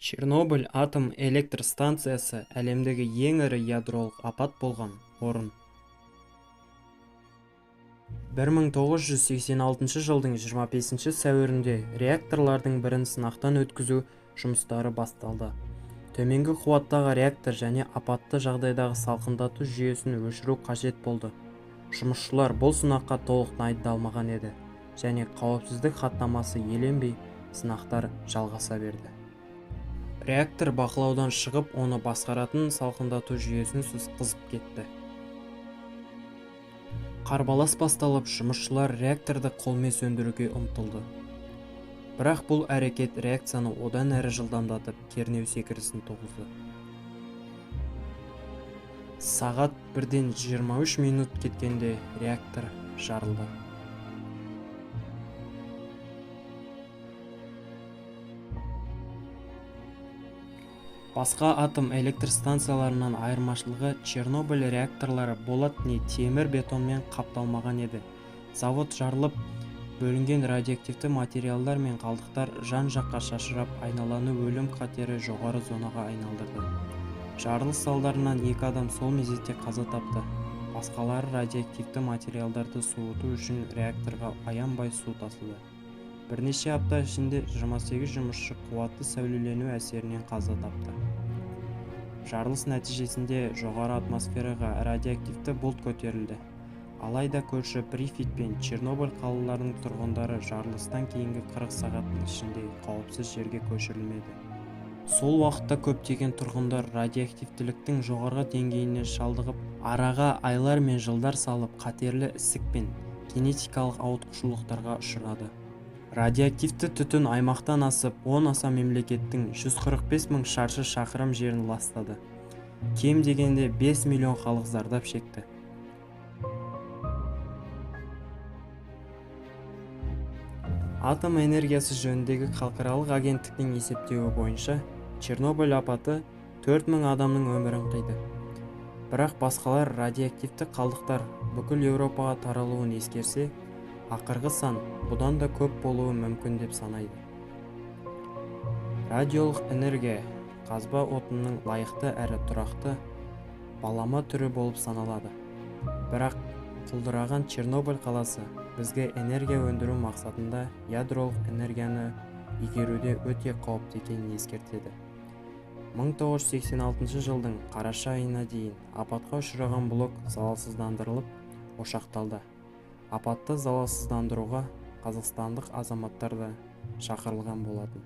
Чернобыль атом электр станциясы әлемдегі ең ірі ядролық апат болған орын. 1986 жылдың 25 сәуірінде реакторлардың бірін сынақтан өткізу жұмыстары басталды. Төменгі қуаттағы реактор және апатты жағдайдағы салқындату жүйесін өшіру қажет болды. Жұмысшылар бұл сынаққа толық дайындалмаған еді және қауіпсіздік хаттамасы еленбей, сынақтар жалғаса берді. Реактор бақылаудан шығып, оны басқаратын салқындату жүйесін қызып кетті. Қарбалас басталып, жұмысшылар реакторды қолмен сөндіруге ұмтылды. Бірақ бұл әрекет реакцияны одан әрі жылдамдатып, кернеу секірісін туғызды. Сағат 1:23 минут кеткенде реактор жарылды. Басқа атом электр станцияларынан айырмашылығы, Чернобыль реакторлары болат не темір бетонмен қапталмаған еді. Завод жарылып, бөлінген радиоактивті материалдар мен қалдықтар жан-жаққа шашырап, айналаны өлім қатері жоғары зонаға айналдырды. Жарылыс салдарынан 2 адам сол мезетте қаза тапты. Басқалары радиоактивті материалдарды суыту үшін реакторға аянбай су тасыды. Бірнеше апта ішінде 28 жұмысшы қуатты сәулелену әсерінен қаза тапты. Жарылыс нәтижесінде жоғары атмосфераға радиоактивті бұлт көтерілді. Алайда көрші Припять пен Чернобыль қалаларының тұрғындары жарылыстан кейінгі 40 сағаттың ішінде қауіпсіз жерге көшірілмеді. Сол уақытта көптеген тұрғындар радиоактивтіліктің жоғарғы деңгейіне шалдығып, араға айлар мен жылдар салып, қатерлі ісік пен генетикалық ауытқушылықтарға ұшырады. Радиоактивті түтін аймақтан асып, 10 аса мемлекеттің 145 мың шаршы шақырым жерін ластады. Кем дегенде 5 миллион халық зардап шекті. Атом энергиясы жөніндегі халықаралық агенттіктің есептеуі бойынша, Чернобыль апаты 4000 адамның өмірін қиды. Бірақ басқалар радиоактивті қалдықтар бүкіл Еуропаға таралуын ескерсе, ақырғы сан бұдан да көп болуы мүмкін деп санайды. Радиолық энергия қазба отынның лайықты әрі тұрақты балама түрі болып саналады. Бірақ құлдыраған Чернобыль қаласы бізге энергия өндіру мақсатында ядролық энергияны игеруде өте қауіпті екенін ескертеді. 1986 жылдың қараша айына дейін апатқа ұшыраған блок залалсыздандырылып, ошақталды. Апатты залалсыздандыруға қазақстандық азаматтар да шақырылған болатын.